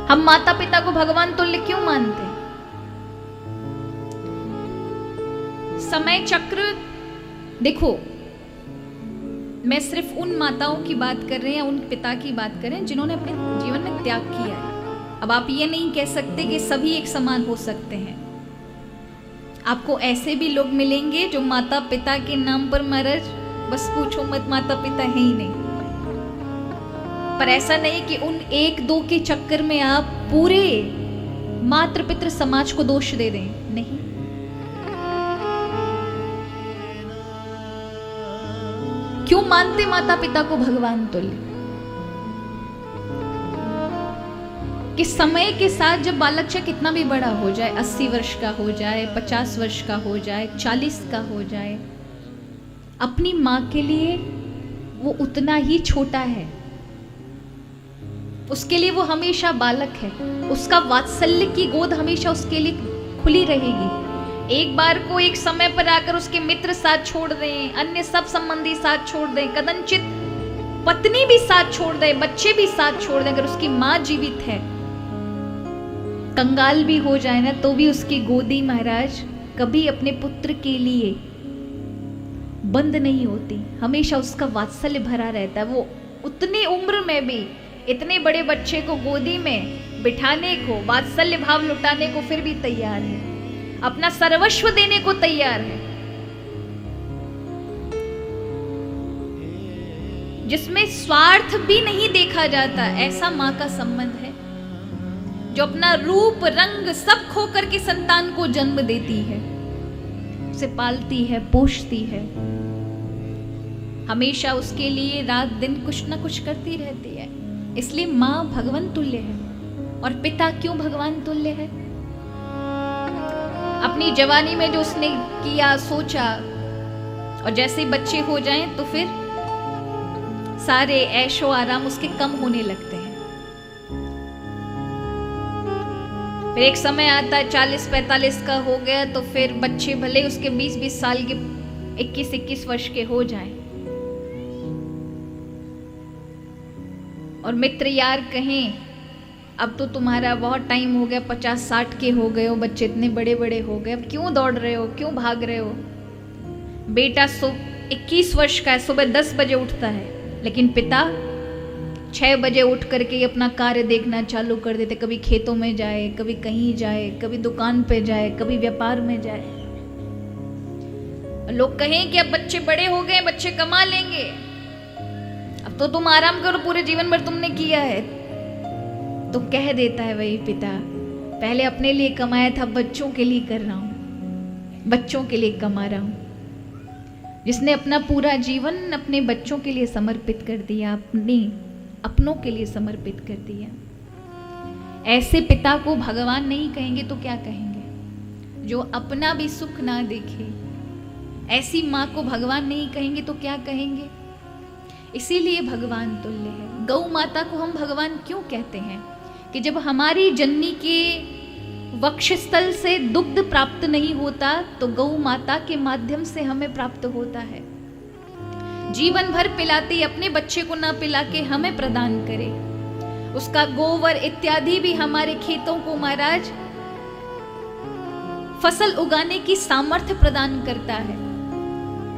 हम माता पिता को भगवान तुल्य क्यों मानते हैं? समय चक्र देखो, मैं सिर्फ उन माताओं की बात कर रहे हैं, उन पिता की बात कर रहे हैं जिन्होंने अपने जीवन में त्याग किया है। अब आप ये नहीं कह सकते कि सभी एक समान हो सकते हैं। आपको ऐसे भी लोग मिलेंगे जो माता पिता के नाम पर महाराज बस पूछो मत, माता पिता है ही नहीं। पर ऐसा नहीं कि उन एक दो के चक्कर में आप पूरे मातृ पितृ समाज को दोष दे दें, नहीं। क्यों मानते माता पिता को भगवान तुल्य? कि समय के साथ जब बालक चाहे कितना भी बड़ा हो जाए, 80 वर्ष का हो जाए, 50 वर्ष का हो जाए, 40 का हो जाए, अपनी मां के लिए वो उतना ही छोटा है। उसके लिए वो हमेशा बालक है। उसका वात्सल्य की गोद हमेशा उसके लिए खुली रहेगी। एक बार को एक समय पर आकर उसके मित्र साथ छोड़ दें, अन्य सब संबंधी साथ छोड़ दें, कदनचित पत्नी भी साथ छोड़ दे, बच्चे भी साथ छोड़ दें, अगर उसकी मां जीवित है, कंगाल भी हो जाए ना, तो भी उसकी गोदी महाराज कभी अपने पुत्र के लिए बंद नहीं होती। हमेशा उसका वात्सल्य भरा रहता है। वो उतनी उम्र में भी इतने बड़े बच्चे को गोदी में बिठाने को, वात्सल्य भाव लुटाने को फिर भी तैयार है, अपना सर्वस्व देने को तैयार है, जिसमें स्वार्थ भी नहीं देखा जाता। ऐसा मां का संबंध है जो अपना रूप रंग सब खो करके संतान को जन्म देती है, उसे पालती है, पोषती है, हमेशा उसके लिए रात दिन कुछ ना कुछ करती रहती है। इसलिए मां भगवान तुल्य है। और पिता क्यों भगवान तुल्य है? अपनी जवानी में जो उसने किया, सोचा, और जैसे ही बच्चे हो जाएं तो फिर सारे ऐशो आराम उसके कम होने लगते हैं। फिर एक समय आता है 40-45 का हो गया तो फिर बच्चे भले उसके 20-20 साल के, 21-21 वर्ष के हो जाएं, और मित्र यार कहें अब तो तुम्हारा बहुत टाइम हो गया, 50-60 के हो गए हो, बच्चे इतने बड़े बड़े हो गए, अब क्यों दौड़ रहे हो, क्यों भाग रहे हो? बेटा 21 वर्ष का है, सुबह 10 बजे उठता है, लेकिन पिता 6 बजे उठ करके अपना कार्य देखना चालू कर देते। कभी खेतों में जाए, कभी कहीं जाए, कभी दुकान पे जाए, कभी व्यापार में जाए। लोग कहें कि अब बच्चे बड़े हो गए, बच्चे कमा लेंगे, अब तो तुम आराम करो, पूरे जीवन भर तुमने किया है। तो कह देता है वही पिता, पहले अपने लिए कमाया था, बच्चों के लिए कर रहा हूं, बच्चों के लिए कमा रहा हूं। जिसने अपना पूरा जीवन अपने बच्चों के लिए समर्पित कर दिया, अपनों के लिए समर्पित कर दिया, ऐसे पिता को भगवान नहीं कहेंगे तो क्या कहेंगे? जो अपना भी सुख ना देखे, ऐसी मां को भगवान नहीं कहेंगे तो क्या कहेंगे? इसीलिए भगवान तुल्य है। गौ माता को हम भगवान क्यों कहते हैं? कि जब हमारी जननी के वक्षस्थल से दुग्ध प्राप्त नहीं होता तो गौ माता के माध्यम से हमें प्राप्त होता है। जीवन भर पिलाती अपने बच्चे को ना पिला के हमें प्रदान करे। उसका गोबर इत्यादि भी हमारे खेतों को महाराज फसल उगाने की सामर्थ्य प्रदान करता है,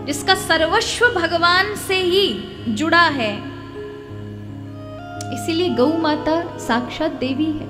जिसका सर्वस्व भगवान से ही जुड़ा है। इसीलिए गौ माता साक्षात देवी है।